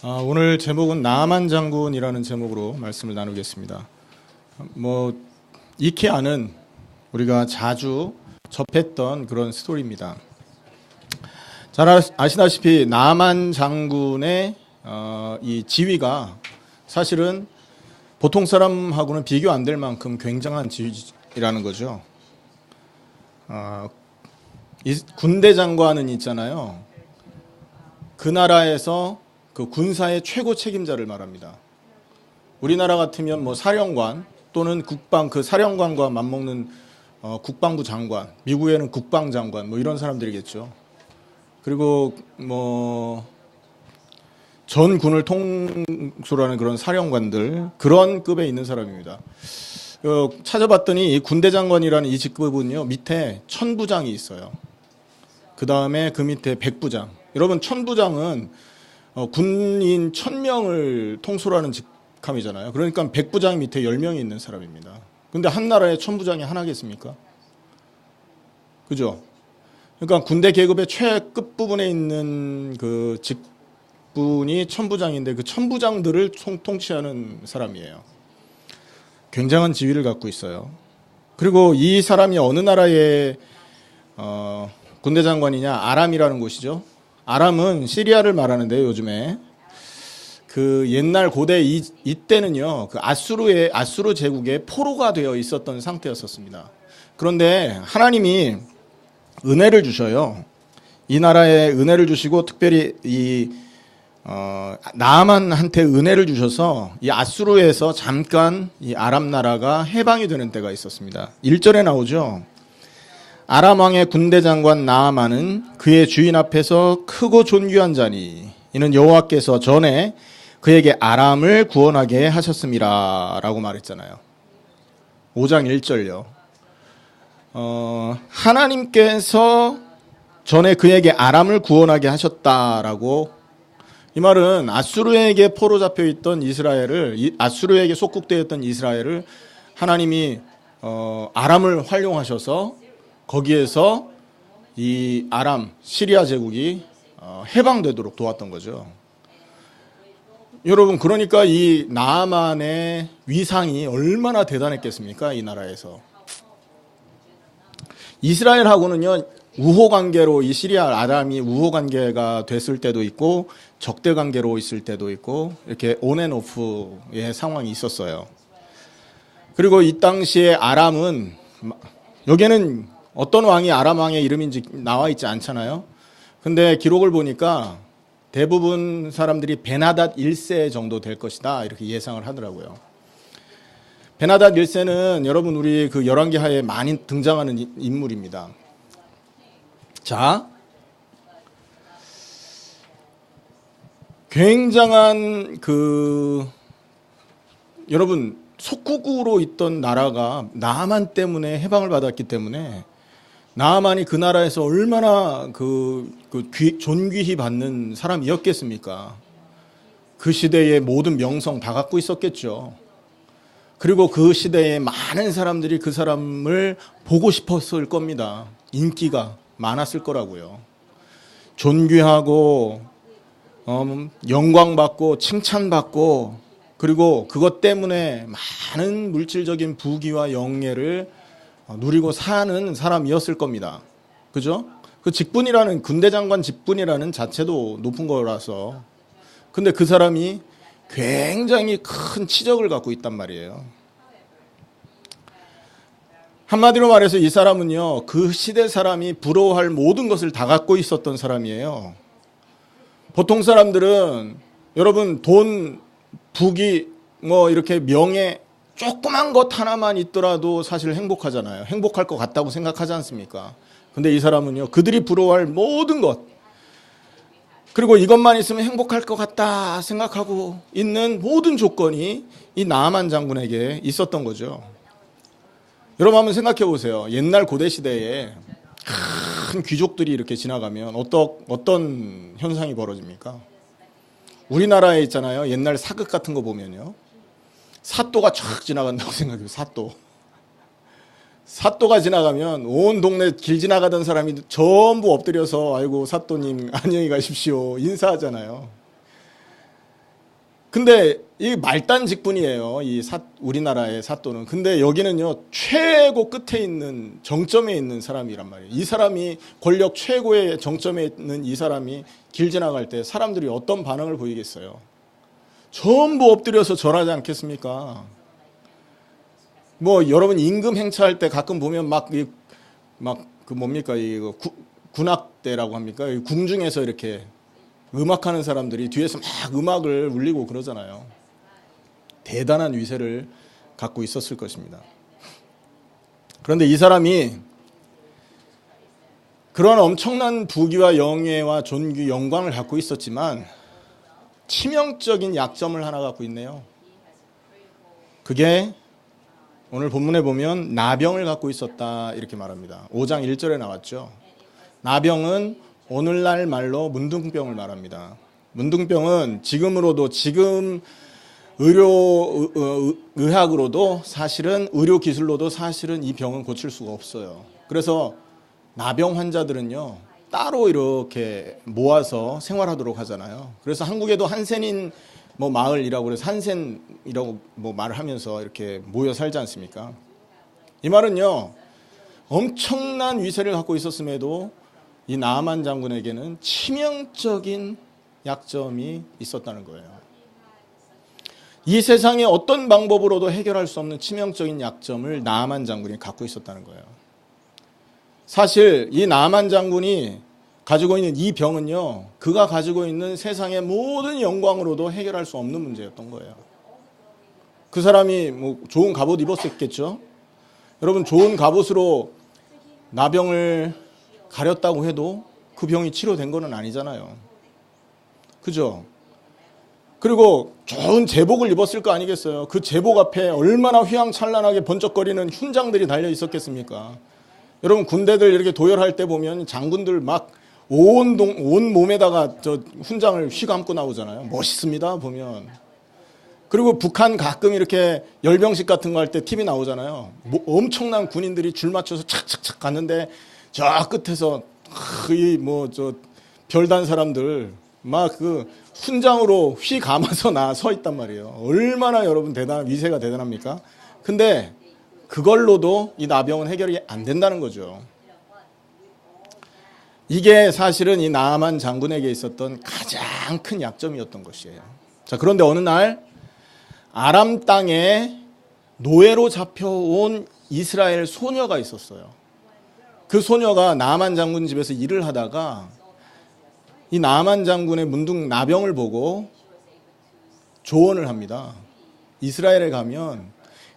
오늘 제목은 나만 장군이라는 제목으로 말씀을 나누겠습니다. 익히 아는 우리가 자주 접했던 그런 스토리입니다. 잘 아시다시피 나만 장군의 이 지위가 사실은 보통 사람하고는 비교 안 될 만큼 굉장한 지위라는 거죠. 이 군대 장관은 있잖아요. 그 나라에서 그 군사의 최고 책임자를 말합니다. 우리나라 같으면 사령관 또는 그 사령관과 맞먹는 국방부 장관, 미국에는 국방장관 이런 사람들이겠죠. 그리고 전 군을 통솔하는 그런 사령관들, 그런 급에 있는 사람입니다. 찾아봤더니 이 군대 장관이라는 이 직급은요, 밑에 천부장이 있어요. 그 다음에 그 밑에 백부장. 여러분, 천부장은 군인 1000명을 통솔하는 직함이잖아요. 그러니까 백부장 밑에 10명이 있는 사람입니다. 근데 한 나라에 천부장이 하나겠습니까? 그죠? 그러니까 군대 계급의 최끝 부분에 있는 그 직분이 천부장인데 그 천부장들을 통치하는 사람이에요. 굉장한 지위를 갖고 있어요. 그리고 이 사람이 어느 나라의 군대 장관이냐? 아람이라는 곳이죠. 아람은 시리아를 말하는데요, 요즘에. 그 옛날 고대 이때는요, 그 아수르 제국의 포로가 되어 있었던 상태였었습니다. 그런데 하나님이 은혜를 주셔요. 이 나라에 은혜를 주시고 특별히 나아만한테 은혜를 주셔서 이 아수르에서 잠깐 이 아람 나라가 해방이 되는 때가 있었습니다. 1절에 나오죠. 아람 왕의 군대 장관 나아만은 그의 주인 앞에서 크고 존귀한 자니 이는 여호와께서 전에 그에게 아람을 구원하게 하셨습니다 라고 말했잖아요. 5장 1절요. 하나님께서 전에 그에게 아람을 구원하게 하셨다라고. 이 말은 아수르에게 포로 잡혀 있던 아수르에게 속국되어 있던 이스라엘을 하나님이 아람을 활용하셔서 거기에서 이 아람 시리아 제국이 해방되도록 도왔던 거죠. 여러분, 그러니까 이 나아만의 위상이 얼마나 대단했겠습니까? 이 나라에서. 이스라엘하고는요, 우호 관계로 이 시리아 아람이 우호 관계가 됐을 때도 있고 적대 관계로 있을 때도 있고 이렇게 온앤오프의 상황이 있었어요. 그리고 이 당시에 아람은, 여기에는 어떤 왕이 아람 왕의 이름인지 나와 있지 않잖아요. 근데 기록을 보니까 대부분 사람들이 베나닷 1세 정도 될 것이다 이렇게 예상을 하더라고요. 베나닷 1세는 여러분 우리 그 열왕기 하에 많이 등장하는 인물입니다. 자, 굉장한 여러분 속국으로 있던 나라가 나아만 때문에 해방을 받았기 때문에 나아만이 그 나라에서 얼마나 존귀히 받는 사람이었겠습니까? 그 시대의 모든 명성 다 갖고 있었겠죠. 그리고 그 시대에 많은 사람들이 그 사람을 보고 싶었을 겁니다. 인기가 많았을 거라고요. 존귀하고 영광받고 칭찬받고 그리고 그것 때문에 많은 물질적인 부귀와 영예를 누리고 사는 사람이었을 겁니다. 그죠? 그 직분이라는, 군대 장관 직분이라는 자체도 높은 거라서. 근데 그 사람이 굉장히 큰 치적을 갖고 있단 말이에요. 한마디로 말해서 이 사람은요, 그 시대 사람이 부러워할 모든 것을 다 갖고 있었던 사람이에요. 보통 사람들은 여러분 돈, 부귀, 이렇게 명예, 조그만 것 하나만 있더라도 사실 행복하잖아요. 행복할 것 같다고 생각하지 않습니까? 근데 이 사람은요, 그들이 부러워할 모든 것, 그리고 이것만 있으면 행복할 것 같다 생각하고 있는 모든 조건이 이 나아만 장군에게 있었던 거죠. 여러분 한번 생각해 보세요. 옛날 고대 시대에 큰 귀족들이 이렇게 지나가면 어떤 현상이 벌어집니까? 우리나라에 있잖아요. 옛날 사극 같은 거 보면요. 사또가 쫙 지나간다고 생각해요. 사또가 지나가면 온 동네 길 지나가던 사람이 전부 엎드려서 아이고 사또님 안녕히 가십시오 인사하잖아요. 근데 이 말단 직분이에요. 우리나라의 사또는. 근데 여기는요, 최고 끝에 있는 정점에 있는 사람이란 말이에요. 이 사람이 권력 최고의 정점에 있는 이 사람이 길 지나갈 때 사람들이 어떤 반응을 보이겠어요? 전부 엎드려서 절하지 않겠습니까? 뭐 여러분 임금 행차할 때 가끔 보면 그 뭡니까 군악대라고 합니까? 궁중에서 이렇게 음악하는 사람들이 뒤에서 막 음악을 울리고 그러잖아요. 대단한 위세를 갖고 있었을 것입니다. 그런데 이 사람이 그런 엄청난 부귀와 영예와 존귀, 영광을 갖고 있었지만 치명적인 약점을 하나 갖고 있네요. 그게 오늘 본문에 보면 나병을 갖고 있었다 이렇게 말합니다. 5장 1절에 나왔죠. 나병은 오늘날 말로 문둥병을 말합니다. 문둥병은 지금 의학으로도 사실은 의료 기술로도 사실은 이 병은 고칠 수가 없어요. 그래서 나병 환자들은요 따로 이렇게 모아서 생활하도록 하잖아요. 그래서 한국에도 한센인 마을이라고 그래서 한센이라고 말을 하면서 이렇게 모여 살지 않습니까? 이 말은요 엄청난 위세를 갖고 있었음에도 이 나아만 장군에게는 치명적인 약점이 있었다는 거예요. 이 세상에 어떤 방법으로도 해결할 수 없는 치명적인 약점을 나아만 장군이 갖고 있었다는 거예요. 사실 이 나아만 장군이 가지고 있는 이 병은요, 그가 가지고 있는 세상의 모든 영광으로도 해결할 수 없는 문제였던 거예요. 그 사람이 좋은 갑옷 입었었겠죠? 여러분, 좋은 갑옷으로 나병을 가렸다고 해도 그 병이 치료된 거는 아니잖아요. 그죠? 그리고 좋은 제복을 입었을 거 아니겠어요? 그 제복 앞에 얼마나 휘황찬란하게 번쩍거리는 훈장들이 달려 있었겠습니까? 여러분, 군대들 이렇게 도열할 때 보면 장군들 막 온 몸에다가 저 훈장을 휘감고 나오잖아요. 멋있습니다, 보면. 그리고 북한 가끔 이렇게 열병식 같은 거 할 때 TV 나오잖아요. 엄청난 군인들이 줄 맞춰서 착착착 갔는데 저 끝에서 별단 사람들 막 그 훈장으로 휘 감아서 서 있단 말이에요. 얼마나 여러분 위세가 대단합니까? 근데 그걸로도 이 나병은 해결이 안 된다는 거죠. 이게 사실은 이 나아만 장군에게 있었던 가장 큰 약점이었던 것이에요. 자, 그런데 어느 날 아람 땅에 노예로 잡혀온 이스라엘 소녀가 있었어요. 그 소녀가 나아만 장군 집에서 일을 하다가 이 나아만 장군의 문둥 나병을 보고 조언을 합니다. 이스라엘에 가면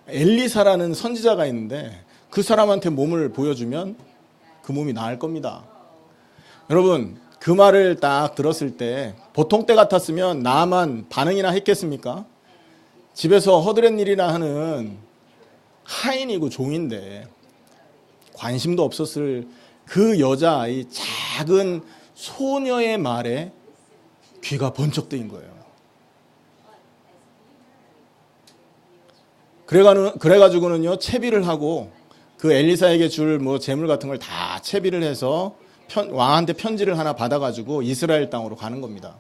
엘리사라는 선지자가 있는데 그 사람한테 몸을 보여주면 그 몸이 나을 겁니다. 여러분, 그 말을 딱 들었을 때 보통 때 같았으면 나아만 반응이나 했겠습니까? 집에서 허드렛 일이나 하는 하인이고 종인데 관심도 없었을 그 여자아이 작은 소녀의 말에 귀가 번쩍 뜨인 거예요. 그래가지고는요 채비를 하고 그 엘리사에게 줄 재물 같은 걸 다 채비를 해서 왕한테 편지를 하나 받아가지고 이스라엘 땅으로 가는 겁니다.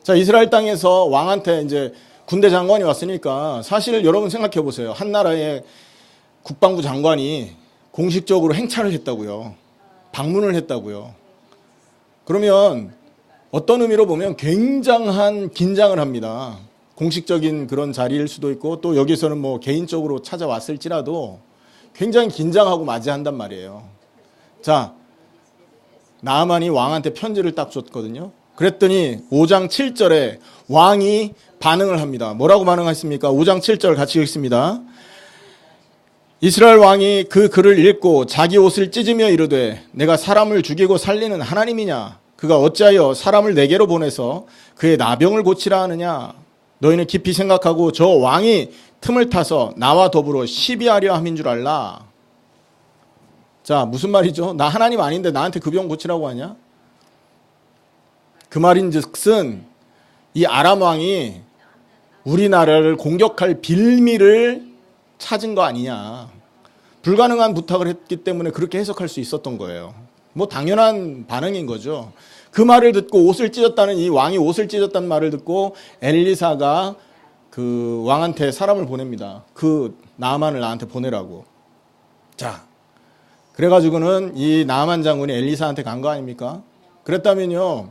자, 이스라엘 땅에서 왕한테 이제 군대 장관이 왔으니까 사실 여러분 생각해 보세요. 한 나라의 국방부 장관이 공식적으로 행차를 했다고요. 방문을 했다고요. 그러면 어떤 의미로 보면 굉장한 긴장을 합니다. 공식적인 그런 자리일 수도 있고 또 여기서는 개인적으로 찾아왔을지라도 굉장히 긴장하고 맞이한단 말이에요. 자, 나아만이 왕한테 편지를 딱 줬거든요. 그랬더니 5장 7절에 왕이 반응을 합니다. 뭐라고 반응했습니까? 5장 7절 같이 읽습니다. 이스라엘 왕이 그 글을 읽고 자기 옷을 찢으며 이르되 내가 사람을 죽이고 살리는 하나님이냐? 그가 어찌하여 사람을 내게로 보내서 그의 나병을 고치라 하느냐? 너희는 깊이 생각하고 저 왕이 틈을 타서 나와 더불어 시비하려 함인 줄 알라. 자, 무슨 말이죠? 나 하나님 아닌데 나한테 그 병 고치라고 하냐? 그 말인즉슨 이 아람 왕이 우리나라를 공격할 빌미를 찾은 거 아니냐. 불가능한 부탁을 했기 때문에 그렇게 해석할 수 있었던 거예요. 당연한 반응인 거죠. 그 말을 듣고 옷을 찢었다는, 이 왕이 옷을 찢었다는 말을 듣고 엘리사가 그 왕한테 사람을 보냅니다. 그 나아만을 나한테 보내라고. 자, 그래가지고는 이 나아만 장군이 엘리사한테 간 거 아닙니까? 그랬다면요,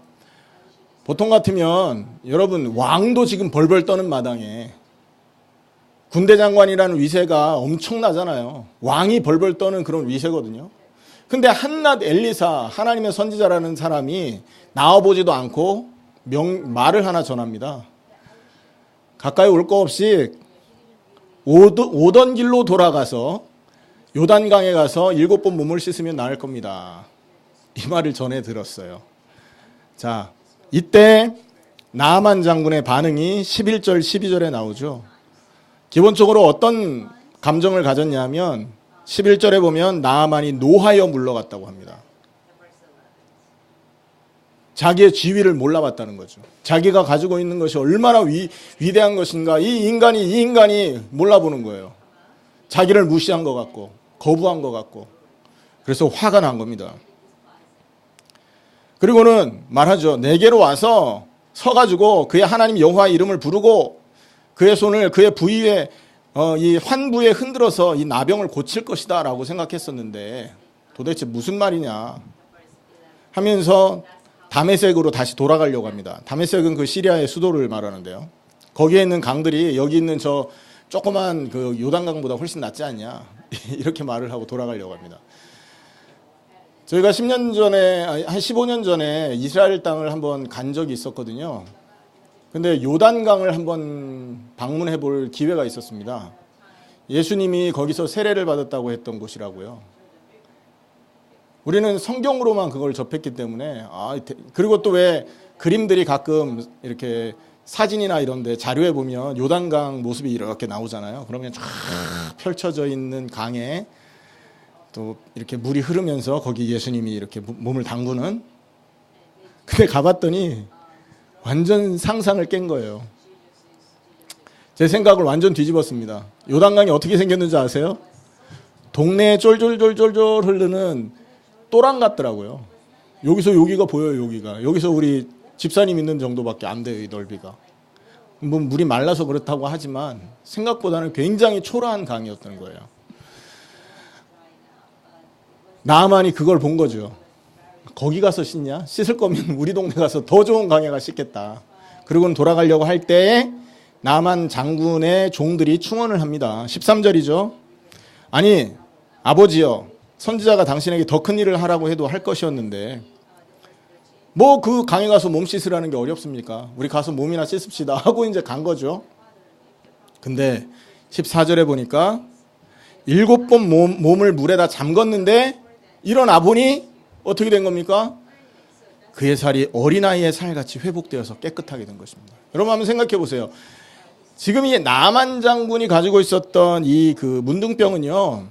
보통 같으면 여러분, 왕도 지금 벌벌 떠는 마당에 군대 장관이라는 위세가 엄청나잖아요. 왕이 벌벌 떠는 그런 위세거든요. 근데 한낱 엘리사, 하나님의 선지자라는 사람이 나와보지도 않고 말을 하나 전합니다. 가까이 올 거 없이 오던 길로 돌아가서 요단강에 가서 7번 몸을 씻으면 나을 겁니다. 이 말을 전해 들었어요. 자, 이때 나아만 장군의 반응이 11절, 12절에 나오죠. 기본적으로 어떤 감정을 가졌냐면 11절에 보면 나아만이 노하여 물러갔다고 합니다. 자기의 지위를 몰라봤다는 거죠. 자기가 가지고 있는 것이 얼마나 위대한 것인가, 이 인간이 몰라보는 거예요. 자기를 무시한 것 같고 거부한 것 같고, 그래서 화가 난 겁니다. 그리고는 말하죠. 내게로 와서 서가지고 그의 하나님 여호와의 이름을 부르고 그의 손을 그의 부위에 이 환부에 흔들어서 이 나병을 고칠 것이다 라고 생각했었는데 도대체 무슨 말이냐 하면서 다메섹으로 다시 돌아가려고 합니다. 다메섹은 그 시리아의 수도를 말하는데요. 거기에 있는 강들이 여기 있는 저 조그만 그 요단강보다 훨씬 낫지 않냐 이렇게 말을 하고 돌아가려고 합니다. 저희가 10년 전에, 한 15년 전에 이스라엘 땅을 한번 간 적이 있었거든요. 근데 요단강을 한번 방문해 볼 기회가 있었습니다. 예수님이 거기서 세례를 받았다고 했던 곳이라고요. 우리는 성경으로만 그걸 접했기 때문에, 그리고 또 왜 그림들이 가끔 이렇게 사진이나 이런데 자료에 보면 요단강 모습이 이렇게 나오잖아요. 그러면 쫙 펼쳐져 있는 강에 또 이렇게 물이 흐르면서 거기 예수님이 이렇게 몸을 담그는. 근데 가봤더니 완전 상상을 깬 거예요. 제 생각을 완전 뒤집었습니다. 요단강이 어떻게 생겼는지 아세요? 동네에 쫄쫄쫄쫄쫄 흐르는 또랑 같더라고요. 여기서 여기가 보여요. 여기서 우리 집사님 있는 정도밖에 안 돼요. 이 넓이가. 뭐 물이 말라서 그렇다고 하지만 생각보다는 굉장히 초라한 강이었던 거예요. 나아만이 그걸 본 거죠. 거기 가서 씻냐? 씻을 거면 우리 동네 가서 더 좋은 강에 가 씻겠다. 그러고는 돌아가려고 할 때에 나아만 장군의 종들이 충언을 합니다. 13절이죠. 아니 아버지여, 선지자가 당신에게 더 큰 일을 하라고 해도 할 것이었는데 뭐 그 강에 가서 몸 씻으라는 게 어렵습니까? 우리 가서 몸이나 씻읍시다 하고 이제 간 거죠. 근데 14절에 보니까 7번 몸을 물에다 잠궜는데 일어나 보니 어떻게 된 겁니까? 그의 살이 어린아이의 살같이 회복되어서 깨끗하게 된 것입니다. 여러분 한번 생각해 보세요. 지금 이 나아만 장군이 가지고 있었던 이 그 문둥병은요,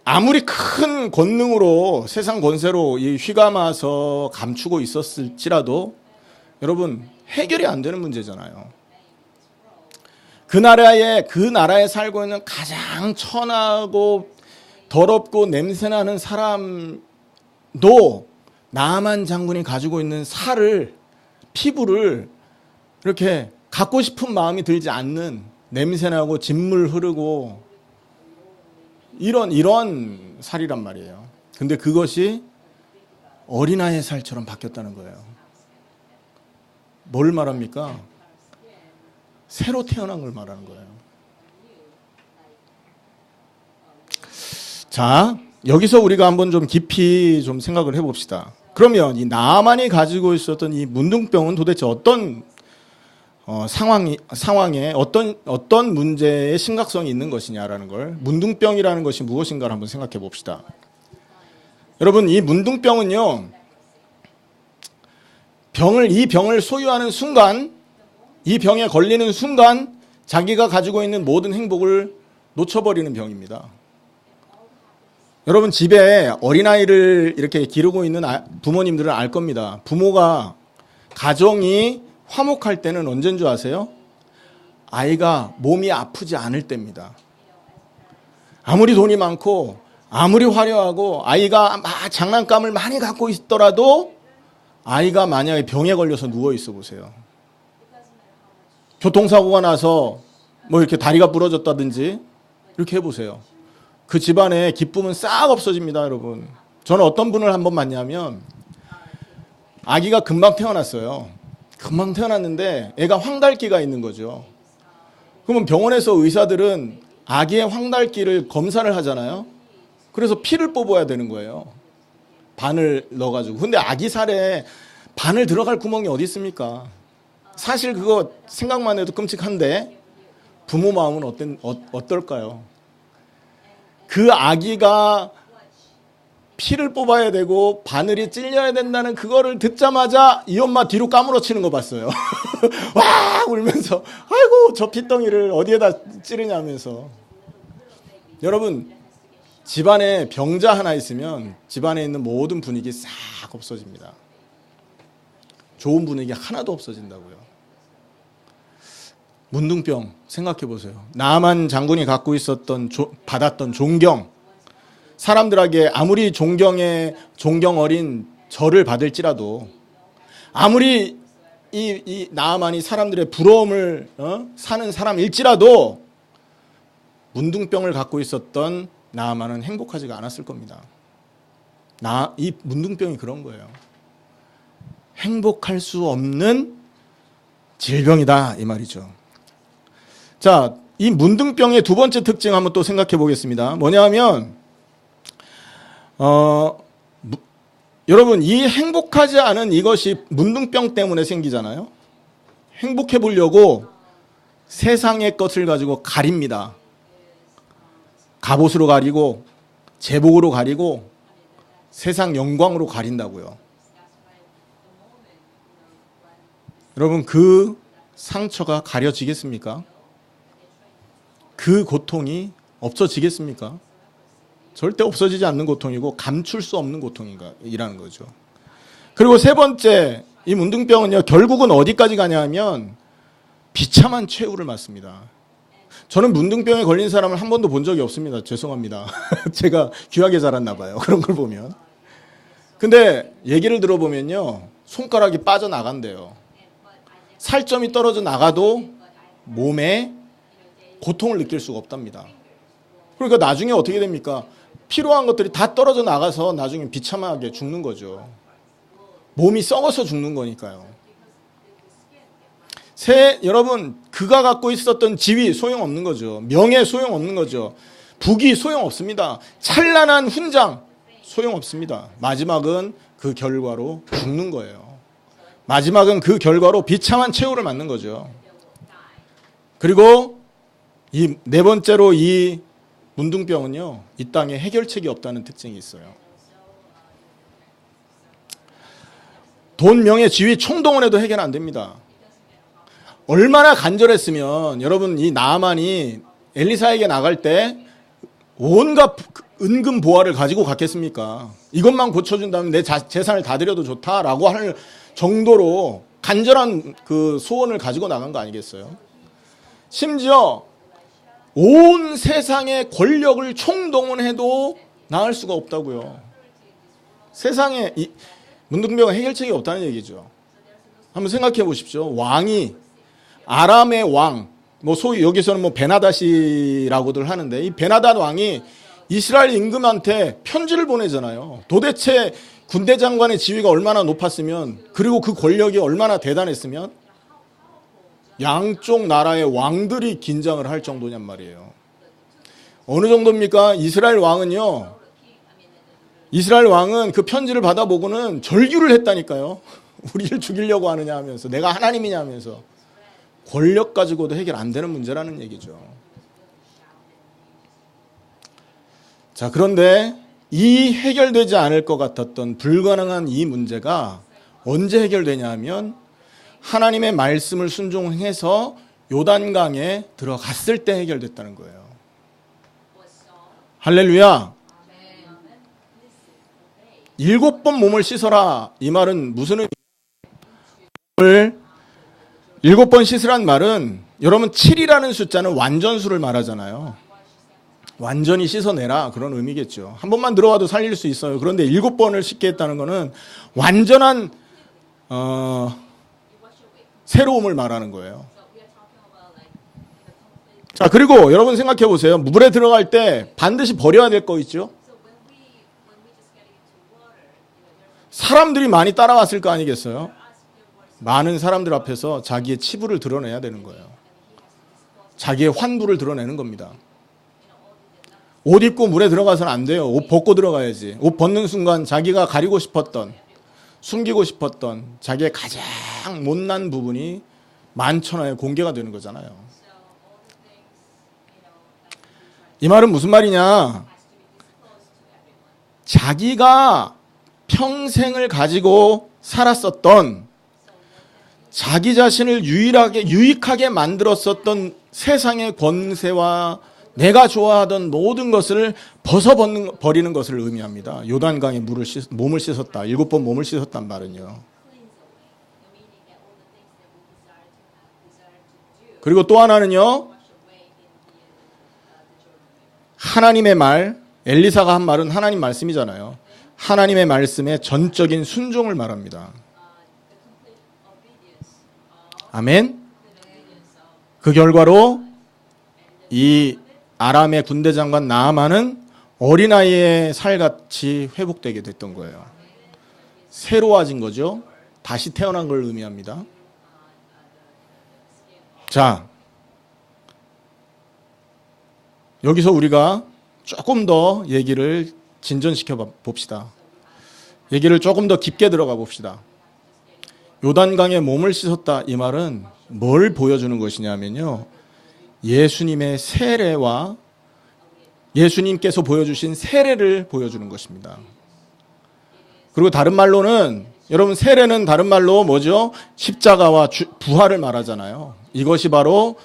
아무리 큰 권능으로 세상 권세로 이 휘감아서 감추고 있었을지라도 여러분 해결이 안 되는 문제잖아요. 그 나라에 살고 있는 가장 천하고 더럽고 냄새나는 사람도 나아만 장군이 가지고 있는 피부를 이렇게 갖고 싶은 마음이 들지 않는, 냄새나고 진물 흐르고 이런 살이란 말이에요. 근데 그것이 어린아이의 살처럼 바뀌었다는 거예요. 뭘 말합니까? 새로 태어난 걸 말하는 거예요. 자, 여기서 우리가 한번 좀 깊이 좀 생각을 해봅시다. 그러면 이 나아만이 가지고 있었던 이 문둥병은 도대체 어떤 상황에 어떤 문제의 심각성이 있는 것이냐라는 걸, 문둥병이라는 것이 무엇인가를 한번 생각해 봅시다. 여러분, 이 문둥병은요, 이 병을 소유하는 순간, 이 병에 걸리는 순간 자기가 가지고 있는 모든 행복을 놓쳐버리는 병입니다. 여러분, 집에 어린아이를 이렇게 기르고 있는 부모님들은 알 겁니다. 부모가, 가정이 화목할 때는 언제인 줄 아세요? 아이가 몸이 아프지 않을 때입니다. 아무리 돈이 많고 아무리 화려하고 아이가 막 장난감을 많이 갖고 있더라도 아이가 만약에 병에 걸려서 누워 있어 보세요. 교통사고가 나서 뭐 이렇게 다리가 부러졌다든지 이렇게 해보세요. 그 집안의 기쁨은 싹 없어집니다, 여러분. 저는 어떤 분을 한번 만나면 아기가 금방 태어났어요. 금방 태어났는데 애가 황달기가 있는 거죠. 그러면 병원에서 의사들은 아기의 황달기를 검사를 하잖아요. 그래서 피를 뽑아야 되는 거예요. 바늘 넣어가지고. 근데 아기 살에 바늘 들어갈 구멍이 어디 있습니까? 사실 그거 생각만 해도 끔찍한데 부모 마음은 어떨까요? 그 아기가 피를 뽑아야 되고 바늘이 찔려야 된다는 그거를 듣자마자 이 엄마 뒤로 까무러치는 거 봤어요. 와 울면서 아이고 저 핏덩이를 어디에다 찌르냐면서. 여러분 집안에 병자 하나 있으면 집안에 있는 모든 분위기 싹 없어집니다. 좋은 분위기 하나도 없어진다고요. 문둥병 생각해 보세요. 나만 장군이 갖고 있었던 받았던 존경, 사람들에게 아무리 존경 어린 저를 받을지라도, 아무리 이 나만이 사람들의 부러움을 사는 사람일지라도 문둥병을 갖고 있었던 나만은 행복하지가 않았을 겁니다. 이 문둥병이 그런 거예요. 행복할 수 없는 질병이다 이 말이죠. 자, 이 문둥병의 두 번째 특징 한번 또 생각해 보겠습니다. 뭐냐면 여러분 이 행복하지 않은 이것이 문둥병 때문에 생기잖아요. 행복해 보려고 세상의 것을 가지고 가립니다. 갑옷으로 가리고 제복으로 가리고 세상 영광으로 가린다고요. 여러분 그 상처가 가려지겠습니까? 그 고통이 없어지겠습니까? 절대 없어지지 않는 고통이고 감출 수 없는 고통이라는 거죠. 그리고 세 번째, 이 문둥병은요 결국은 어디까지 가냐면 비참한 최후를 맞습니다. 저는 문둥병에 걸린 사람을 한 번도 본 적이 없습니다. 죄송합니다. 제가 귀하게 자랐나 봐요. 그런 걸 보면. 근데 얘기를 들어보면요 손가락이 빠져나간대요. 살점이 떨어져 나가도 몸에 고통을 느낄 수가 없답니다. 그러니까 나중에 어떻게 됩니까? 필요한 것들이 다 떨어져 나가서 나중에 비참하게 죽는 거죠. 몸이 썩어서 죽는 거니까요. 여러분 그가 갖고 있었던 지위 소용없는 거죠. 명예 소용없는 거죠. 부귀 소용없습니다. 찬란한 훈장 소용없습니다. 마지막은 그 결과로 죽는 거예요. 마지막은 그 결과로 비참한 최후를 맞는 거죠. 그리고 이 네 번째로 이 문둥병은요 이 땅에 해결책이 없다는 특징이 있어요. 돈, 명예, 지위, 총동원해도 해결 안 됩니다. 얼마나 간절했으면 여러분 이 나아만이 엘리사에게 나갈 때 온갖 은금 보화를 가지고 갔겠습니까? 이것만 고쳐준다면 내 재산을 다 드려도 좋다라고 할 정도로 간절한 그 소원을 가지고 나간 거 아니겠어요? 심지어 온 세상의 권력을 총동원해도 나을 수가 없다고요. 세상에 문둥병은 해결책이 없다는 얘기죠. 한번 생각해 보십시오. 왕이 아람의 왕, 뭐 소위 여기서는 뭐 베나닷이라고들 하는데 이 베나닷 왕이 이스라엘 임금한테 편지를 보내잖아요. 도대체 군대 장관의 지위가 얼마나 높았으면, 그리고 그 권력이 얼마나 대단했으면 양쪽 나라의 왕들이 긴장을 할 정도냔 말이에요. 어느 정도입니까? 이스라엘 왕은 그 편지를 받아보고는 절규를 했다니까요. 우리를 죽이려고 하느냐 하면서, 내가 하나님이냐 하면서. 권력 가지고도 해결 안 되는 문제라는 얘기죠. 자, 그런데 이 해결되지 않을 것 같았던 불가능한 이 문제가 언제 해결되냐 하면 하나님의 말씀을 순종해서 요단강에 들어갔을 때 해결됐다는 거예요. 할렐루야. 7번 몸을 씻어라. 이 말은 무슨 의미예요? 7번 씻으란 말은, 여러분 7이라는 숫자는 완전수를 말하잖아요. 완전히 씻어내라 그런 의미겠죠. 한 번만 들어와도 살릴 수 있어요. 그런데 7번을 씻게 했다는 것은 완전한 새로움을 말하는 거예요. 자, 그리고 여러분 생각해 보세요. 물에 들어갈 때 반드시 버려야 될 거 있죠? 사람들이 많이 따라왔을 거 아니겠어요? 많은 사람들 앞에서 자기의 치부를 드러내야 되는 거예요. 자기의 환부를 드러내는 겁니다. 옷 입고 물에 들어가서는 안 돼요. 옷 벗고 들어가야지. 옷 벗는 순간 자기가 가리고 싶었던, 숨기고 싶었던 자기의 가장 못난 부분이 만천하에 공개가 되는 거잖아요. 이 말은 무슨 말이냐? 자기가 평생을 가지고 살았었던, 자기 자신을 유익하게 만들었었던 세상의 권세와 내가 좋아하던 모든 것을 벗어버리는 것을 의미합니다. 요단강에 몸을 씻었다. 7번 몸을 씻었단 말은요. 그리고 또 하나는요. 하나님의 말, 엘리사가 한 말은 하나님 말씀이잖아요. 하나님의 말씀에 전적인 순종을 말합니다. 아멘. 그 결과로 이 아람의 군대 장관 나아만은 어린아이의 살같이 회복되게 됐던 거예요. 새로워진 거죠. 다시 태어난 걸 의미합니다. 자, 여기서 우리가 조금 더 얘기를 진전시켜 봅시다. 얘기를 조금 더 깊게 들어가 봅시다. 요단강에 몸을 씻었다 이 말은 뭘 보여주는 것이냐면요. 예수님의 세례와 예수님께서 보여주신 세례를 보여주는 것입니다. 그리고 다른 말로는 여러분 세례는 다른 말로 뭐죠? 십자가와 부활을 말하잖아요. 이것이 바로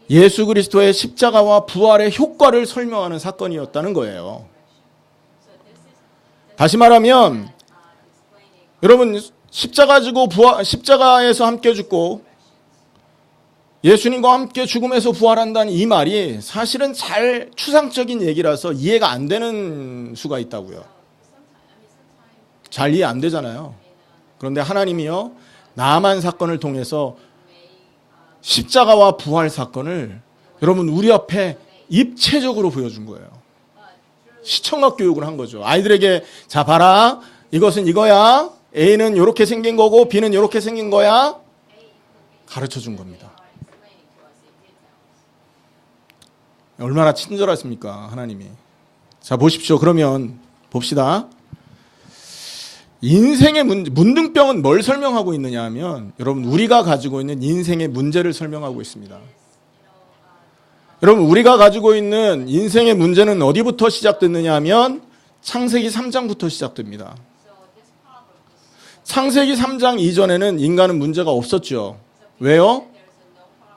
예수 그리스도의 십자가와 부활의 효과를 설명하는 사건이었다는 거예요. 다시 말하면 여러분 십자가에서 함께 죽고 예수님과 함께 죽음에서 부활한다는 이 말이 사실은 잘 추상적인 얘기라서 이해가 안 되는 수가 있다고요. 잘 이해 안 되잖아요. 그런데 하나님이요, 나만 사건을 통해서 십자가와 부활 사건을 여러분 우리 앞에 입체적으로 보여준 거예요. 시청각 교육을 한 거죠. 아이들에게 자 봐라, 이것은 이거야, A는 이렇게 생긴 거고 B는 이렇게 생긴 거야, 가르쳐 준 겁니다. 얼마나 친절하십니까 하나님이. 자 보십시오. 그러면 봅시다. 인생의 문둥병은 뭘 설명하고 있느냐 하면 여러분 우리가 가지고 있는 인생의 문제를 설명하고 있습니다. 여러분 우리가 가지고 있는 인생의 문제는 어디부터 시작됐느냐 하면 창세기 3장부터 시작됩니다. 창세기 3장 이전에는 인간은 문제가 없었죠. 왜요?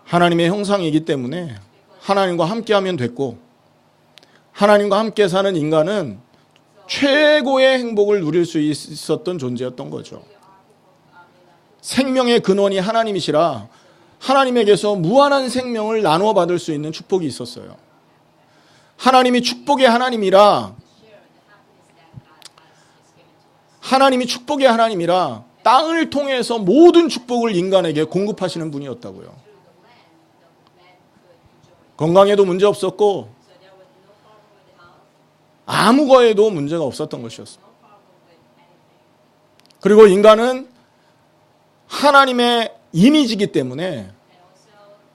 하나님의 형상이기 때문에 하나님과 함께하면 됐고, 하나님과 함께 사는 인간은 최고의 행복을 누릴 수 있었던 존재였던 거죠. 생명의 근원이 하나님이시라 하나님에게서 무한한 생명을 나누어 받을 수 있는 축복이 있었어요. 하나님이 축복의 하나님이라 땅을 통해서 모든 축복을 인간에게 공급하시는 분이었다고요. 건강에도 문제 없었고 아무 거에도 문제가 없었던 것이었습니다. 그리고 인간은 하나님의 이미지이기 때문에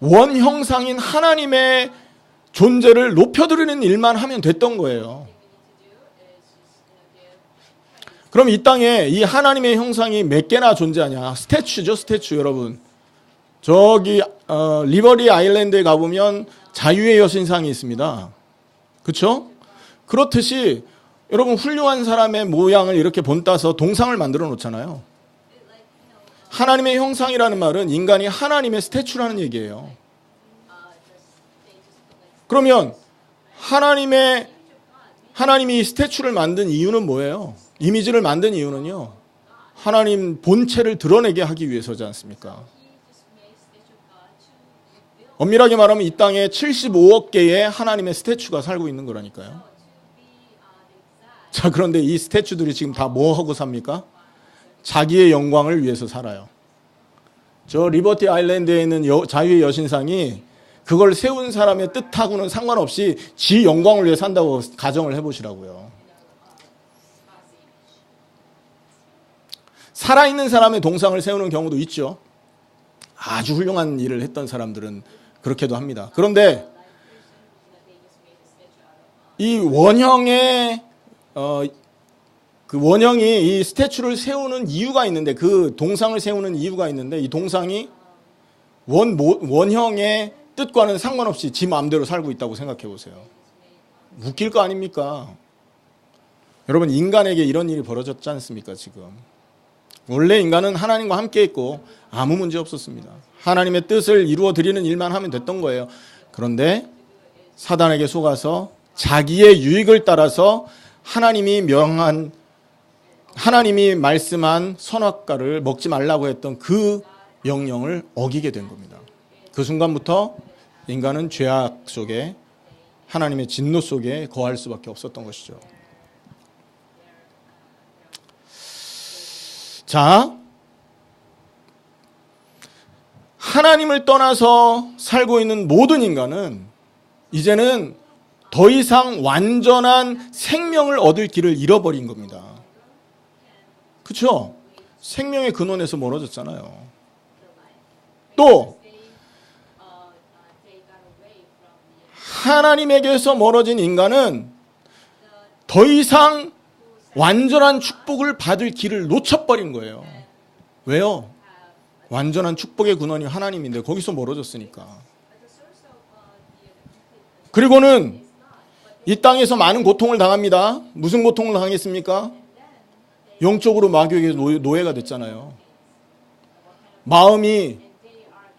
원형상인 하나님의 존재를 높여드리는 일만 하면 됐던 거예요. 그럼 이 땅에 이 하나님의 형상이 몇 개나 존재하냐? 스태츄죠, 스태츄 여러분. 저기 리버리 아일랜드에 가보면 자유의 여신상이 있습니다. 그렇죠? 그렇듯이 여러분 훌륭한 사람의 모양을 이렇게 본따서 동상을 만들어 놓잖아요. 하나님의 형상이라는 말은 인간이 하나님의 스태츄라는 얘기예요. 그러면 하나님이 이 스태츄를 만든 이유는 뭐예요? 이미지를 만든 이유는요, 하나님 본체를 드러내게 하기 위해서지 않습니까? 엄밀하게 말하면 이 땅에 75억 개의 하나님의 스태츄가 살고 있는 거라니까요. 자, 그런데 이 스태츄들이 지금 다 뭐 하고 삽니까? 자기의 영광을 위해서 살아요. 저 리버티 아일랜드에 있는 자유의 여신상이 그걸 세운 사람의 뜻하고는 상관없이 지 영광을 위해 산다고 가정을 해보시라고요. 살아있는 사람의 동상을 세우는 경우도 있죠. 아주 훌륭한 일을 했던 사람들은 그렇게도 합니다. 그런데 이 원형의 그 원형이 이 스태츄를 세우는 이유가 있는데, 그 동상을 세우는 이유가 있는데, 이 동상이 원형의 뜻과는 상관없이 지 마음대로 살고 있다고 생각해 보세요. 웃길 거 아닙니까? 여러분, 인간에게 이런 일이 벌어졌지 않습니까? 지금 원래 인간은 하나님과 함께 있고 아무 문제 없었습니다. 하나님의 뜻을 이루어 드리는 일만 하면 됐던 거예요. 그런데 사단에게 속아서 자기의 유익을 따라서 하나님이 말씀한 선악과를 먹지 말라고 했던 그 명령을 어기게 된 겁니다. 그 순간부터 인간은 죄악 속에, 하나님의 진노 속에 거할 수밖에 없었던 것이죠. 자, 하나님을 떠나서 살고 있는 모든 인간은 이제는 더 이상 완전한 생명을 얻을 길을 잃어버린 겁니다. 그렇죠? 생명의 근원에서 멀어졌잖아요. 또 하나님에게서 멀어진 인간은 더 이상 완전한 축복을 받을 길을 놓쳐버린 거예요. 왜요? 완전한 축복의 근원이 하나님인데 거기서 멀어졌으니까. 그리고는 이 땅에서 많은 고통을 당합니다. 무슨 고통을 당했습니까? 영적으로 마귀에게 노예가 됐잖아요. 마음이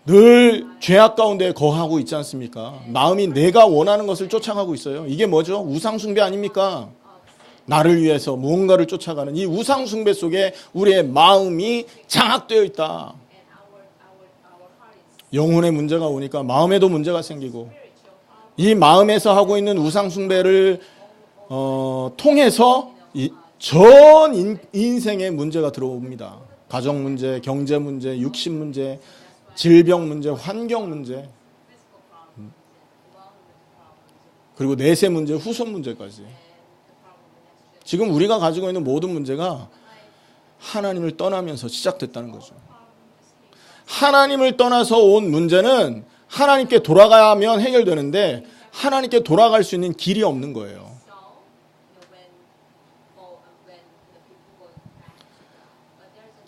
늘 죄악 가운데 거하고 있지 않습니까? 마음이 내가 원하는 것을 쫓아가고 있어요. 이게 뭐죠? 우상숭배 아닙니까? 나를 위해서 무언가를 쫓아가는 이 우상숭배 속에 우리의 마음이 장악되어 있다. 영혼의 문제가 오니까 마음에도 문제가 생기고, 이 마음에서 하고 있는 우상숭배를 통해서 전 인생에 문제가 들어옵니다. 가정 문제, 경제 문제, 육신 문제, 질병 문제, 환경 문제, 그리고 내세 문제, 후손 문제까지. 지금 우리가 가지고 있는 모든 문제가 하나님을 떠나면서 시작됐다는 거죠. 하나님을 떠나서 온 문제는 하나님께 돌아가면 해결되는데 하나님께 돌아갈 수 있는 길이 없는 거예요.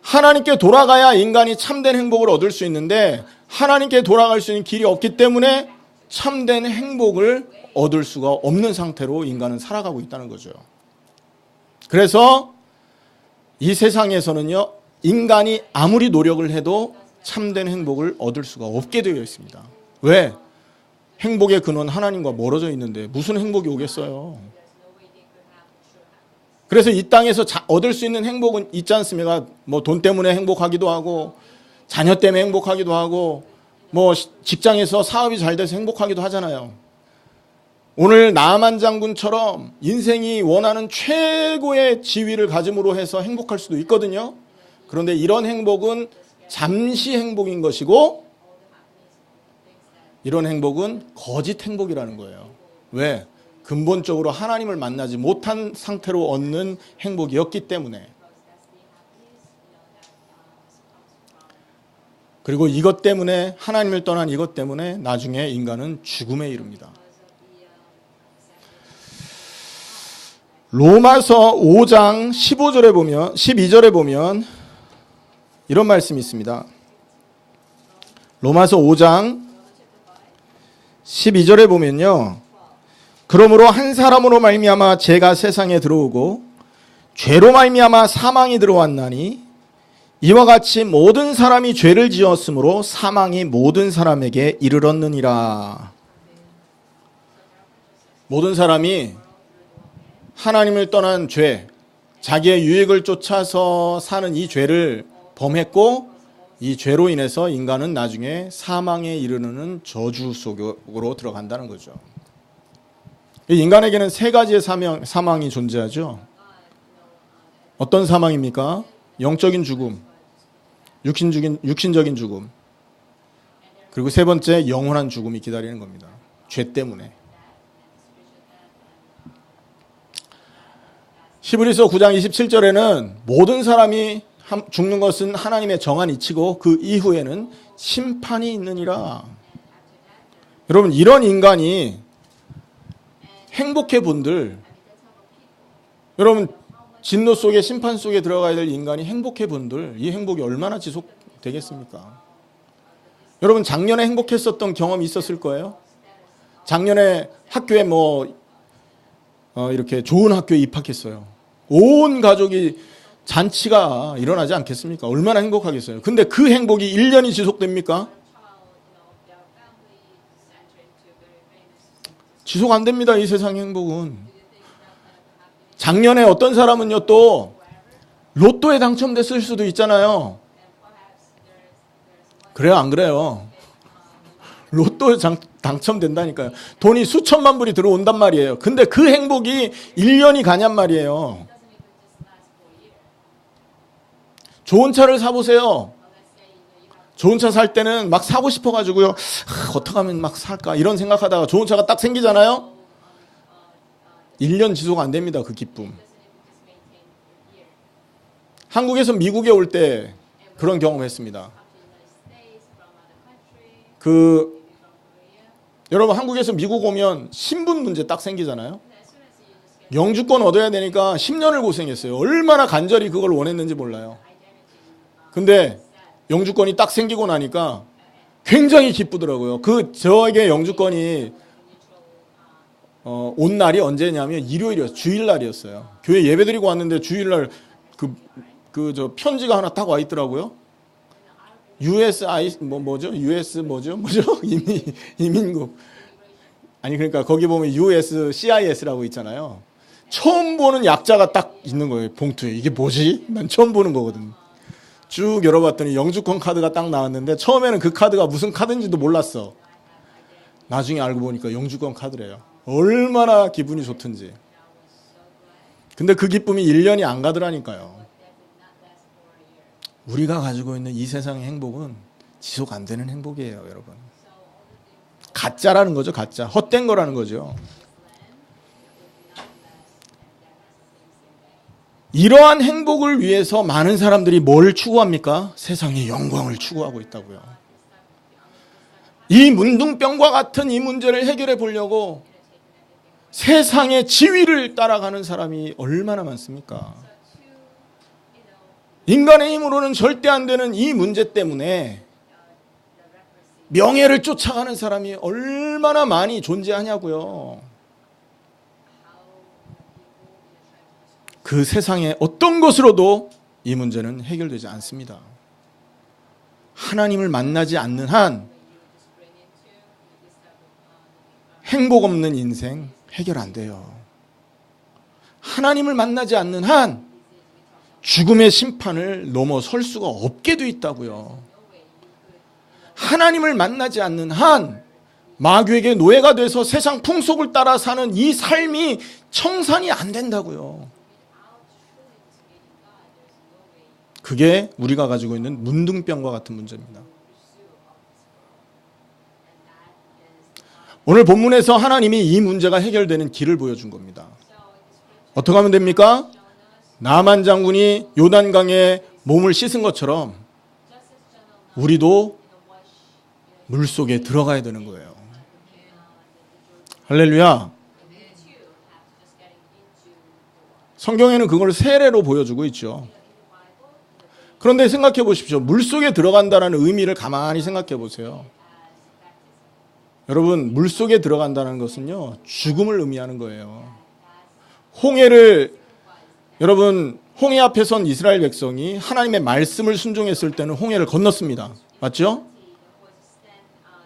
하나님께 돌아가야 인간이 참된 행복을 얻을 수 있는데 하나님께 돌아갈 수 있는 길이 없기 때문에 참된 행복을 얻을 수가 없는 상태로 인간은 살아가고 있다는 거죠. 그래서 이 세상에서는요, 인간이 아무리 노력을 해도 참된 행복을 얻을 수가 없게 되어 있습니다. 왜? 행복의 근원 하나님과 멀어져 있는데 무슨 행복이 오겠어요? 그래서 이 땅에서 얻을 수 있는 행복은 있지 않습니까? 뭐 돈 때문에 행복하기도 하고, 자녀 때문에 행복하기도 하고, 뭐 직장에서 사업이 잘 돼서 행복하기도 하잖아요. 오늘 나만 장군처럼 인생이 원하는 최고의 지위를 가짐으로 해서 행복할 수도 있거든요. 그런데 이런 행복은 잠시 행복인 것이고, 이런 행복은 거짓 행복이라는 거예요. 왜? 근본적으로 하나님을 만나지 못한 상태로 얻는 행복이었기 때문에. 그리고 이것 때문에, 하나님을 떠난 이것 때문에 나중에 인간은 죽음에 이릅니다. 로마서 5장 12절에 보면 이런 말씀이 있습니다. 로마서 5장 12절에 보면요, 그러므로 한 사람으로 말미암아 죄가 세상에 들어오고 죄로 말미암아 사망이 들어왔나니 이와 같이 모든 사람이 죄를 지었으므로 사망이 모든 사람에게 이르렀느니라. 모든 사람이 하나님을 떠난 죄, 자기의 유익을 쫓아서 사는 이 죄를 범했고, 이 죄로 인해서 인간은 나중에 사망에 이르는 저주 속으로 들어간다는 거죠. 인간에게는 세 가지의 사망이 존재하죠. 어떤 사망입니까? 영적인 죽음, 육신적인 죽음, 그리고 세 번째 영원한 죽음이 기다리는 겁니다. 죄 때문에. 히브리서 9장 27절에는 모든 사람이 죽는 것은 하나님의 정한 이치고 그 이후에는 심판이 있느니라. 여러분, 이런 인간이 행복해 본들, 여러분 진노 속에 심판 속에 들어가야 될 인간이 행복해 본들, 이 행복이 얼마나 지속되겠습니까? 여러분 작년에 행복했었던 경험이 있었을 거예요. 작년에 학교에 이렇게 좋은 학교에 입학했어요. 온 가족이 잔치가 일어나지 않겠습니까? 얼마나 행복하겠어요. 근데 그 행복이 1년이 지속됩니까? 지속 안 됩니다. 이 세상의 행복은. 작년에 어떤 사람은요, 또 로또에 당첨됐을 수도 있잖아요. 그래요, 안 그래요? 로또에 당첨된다니까요. 돈이 수천만 불이 들어온단 말이에요. 근데 그 행복이 1년이 가냔 말이에요. 좋은 차를 사보세요. 좋은 차 살 때는 막 사고 싶어가지고요. 어떻게 하면 막 살까? 이런 생각하다가 좋은 차가 딱 생기잖아요. 1년 지속 안 됩니다. 그 기쁨. 한국에서 미국에 올 때 그런 경험했습니다. 여러분 한국에서 미국 오면 신분 문제 딱 생기잖아요. 영주권 얻어야 되니까 10년을 고생했어요. 얼마나 간절히 그걸 원했는지 몰라요. 근데 영주권이 딱 생기고 나니까 굉장히 기쁘더라고요. 저에게 영주권이 온 날이 언제냐면 일요일이었어요. 주일날이었어요. 교회 예배드리고 왔는데 주일날 저 편지가 하나 딱 와 있더라고요. 이민국. 아니 그러니까 거기 보면 USCIS라고 있잖아요. 처음 보는 약자가 딱 있는 거예요. 봉투에. 이게 뭐지? 난 처음 보는 거거든. 쭉 열어봤더니 영주권 카드가 딱 나왔는데 처음에는 그 카드가 무슨 카드인지도 몰랐어. 나중에 알고 보니까 영주권 카드래요. 얼마나 기분이 좋든지. 근데 그 기쁨이 1년이 안 가더라니까요. 우리가 가지고 있는 이 세상의 행복은 지속 안 되는 행복이에요, 여러분. 가짜라는 거죠, 가짜. 헛된 거라는 거죠. 이러한 행복을 위해서 많은 사람들이 뭘 추구합니까? 세상의 영광을 추구하고 있다고요. 이 문둥병과 같은 이 문제를 해결해 보려고 세상의 지위를 따라가는 사람이 얼마나 많습니까? 인간의 힘으로는 절대 안 되는 이 문제 때문에 명예를 쫓아가는 사람이 얼마나 많이 존재하냐고요. 그 세상의 어떤 것으로도 이 문제는 해결되지 않습니다. 하나님을 만나지 않는 한 행복 없는 인생 해결 안 돼요. 하나님을 만나지 않는 한 죽음의 심판을 넘어설 수가 없게 돼 있다고요. 하나님을 만나지 않는 한 마귀에게 노예가 돼서 세상 풍속을 따라 사는 이 삶이 청산이 안 된다고요. 그게 우리가 가지고 있는 문둥병과 같은 문제입니다. 오늘 본문에서 하나님이 이 문제가 해결되는 길을 보여준 겁니다. 어떻게 하면 됩니까? 나만 장군이 요단강에 몸을 씻은 것처럼 우리도 물속에 들어가야 되는 거예요. 할렐루야. 성경에는 그걸 세례로 보여주고 있죠. 그런데 생각해 보십시오. 물속에 들어간다는 의미를 가만히 생각해 보세요. 여러분, 물속에 들어간다는 것은요, 죽음을 의미하는 거예요. 여러분, 홍해 앞에 선 이스라엘 백성이 하나님의 말씀을 순종했을 때는 홍해를 건넜습니다. 맞죠?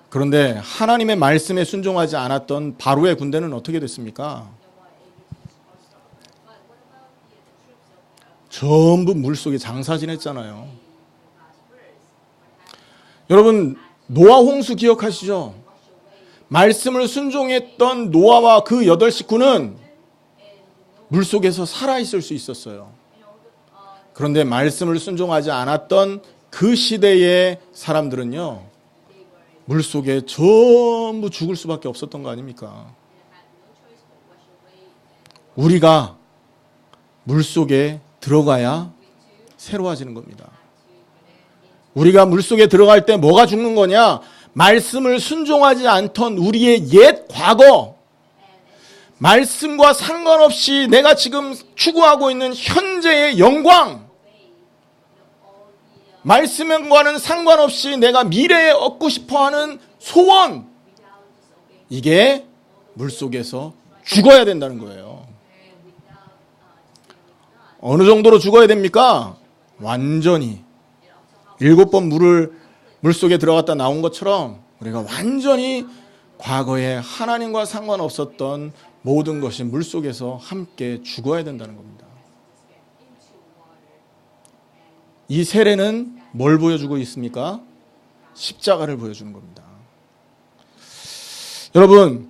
그런데 하나님의 말씀에 순종하지 않았던 바로의 군대는 어떻게 됐습니까? 전부 물속에 장사 지냈잖아요. 여러분 노아 홍수 기억하시죠? 말씀을 순종했던 노아와 그 8식구는 물속에서 살아있을 수 있었어요. 그런데 말씀을 순종하지 않았던 그 시대의 사람들은요, 물속에 전부 죽을 수밖에 없었던 거 아닙니까? 우리가 물속에 들어가야 새로워지는 겁니다. 우리가 물속에 들어갈 때 뭐가 죽는 거냐? 말씀을 순종하지 않던 우리의 옛 과거, 말씀과 상관없이 내가 지금 추구하고 있는 현재의 영광, 말씀과는 상관없이 내가 미래에 얻고 싶어하는 소원, 이게 물속에서 죽어야 된다는 거예요. 어느 정도로 죽어야 됩니까? 완전히 7번 물속에 들어갔다 나온 것처럼 우리가 완전히 과거에 하나님과 상관없었던 모든 것이 물속에서 함께 죽어야 된다는 겁니다. 이 세례는 뭘 보여주고 있습니까? 십자가를 보여주는 겁니다. 여러분,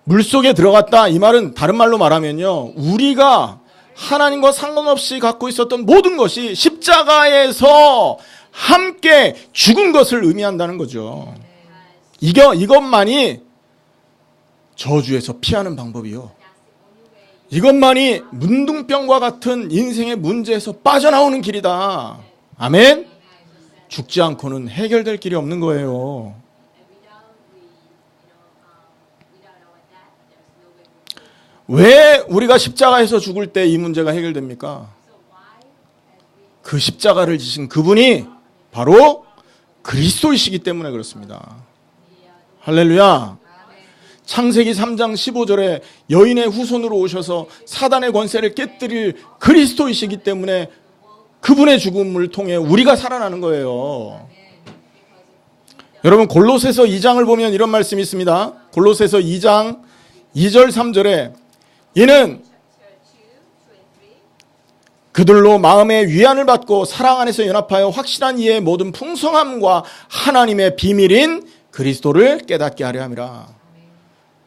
물속에 들어갔다, 이 말은 다른 말로 말하면요, 우리가 하나님과 상관없이 갖고 있었던 모든 것이 십자가에서 함께 죽은 것을 의미한다는 거죠. 이것만이 저주에서 피하는 방법이요, 이것만이 문둥병과 같은 인생의 문제에서 빠져나오는 길이다. 아멘? 죽지 않고는 해결될 길이 없는 거예요. 왜 우리가 십자가에서 죽을 때 이 문제가 해결됩니까? 그 십자가를 지신 그분이 바로 그리스도이시기 때문에 그렇습니다. 할렐루야. 창세기 3장 15절에 여인의 후손으로 오셔서 사단의 권세를 깨뜨릴 그리스도이시기 때문에 그분의 죽음을 통해 우리가 살아나는 거예요. 여러분, 골로새서 2장을 보면 이런 말씀이 있습니다. 골로새서 2장 2절 3절에 이는 그들로 마음의 위안을 받고 사랑 안에서 연합하여 확실한 이해의 모든 풍성함과 하나님의 비밀인 그리스도를 깨닫게 하려 함이라.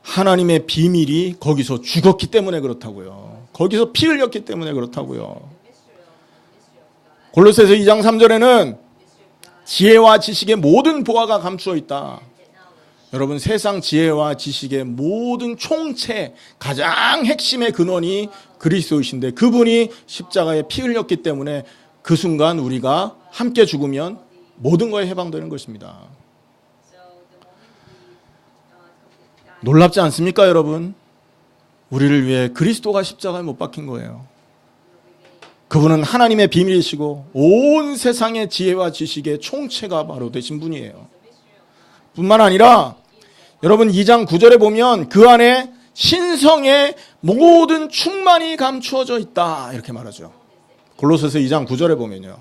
하나님의 비밀이 거기서 죽었기 때문에 그렇다고요. 거기서 피 흘렸기 때문에 그렇다고요. 골로새서 2장 3절에는 지혜와 지식의 모든 보화가 감추어 있다. 여러분, 세상 지혜와 지식의 모든 총체, 가장 핵심의 근원이 그리스도이신데 그분이 십자가에 피 흘렸기 때문에 그 순간 우리가 함께 죽으면 모든 거에 해방되는 것입니다. 놀랍지 않습니까, 여러분? 우리를 위해 그리스도가 십자가에 못 박힌 거예요. 그분은 하나님의 비밀이시고 온 세상의 지혜와 지식의 총체가 바로 되신 분이에요. 뿐만 아니라 여러분 2장 9절에 보면 그 안에 신성의 모든 충만이 감추어져 있다, 이렇게 말하죠. 골로새서 2장 9절에 보면요,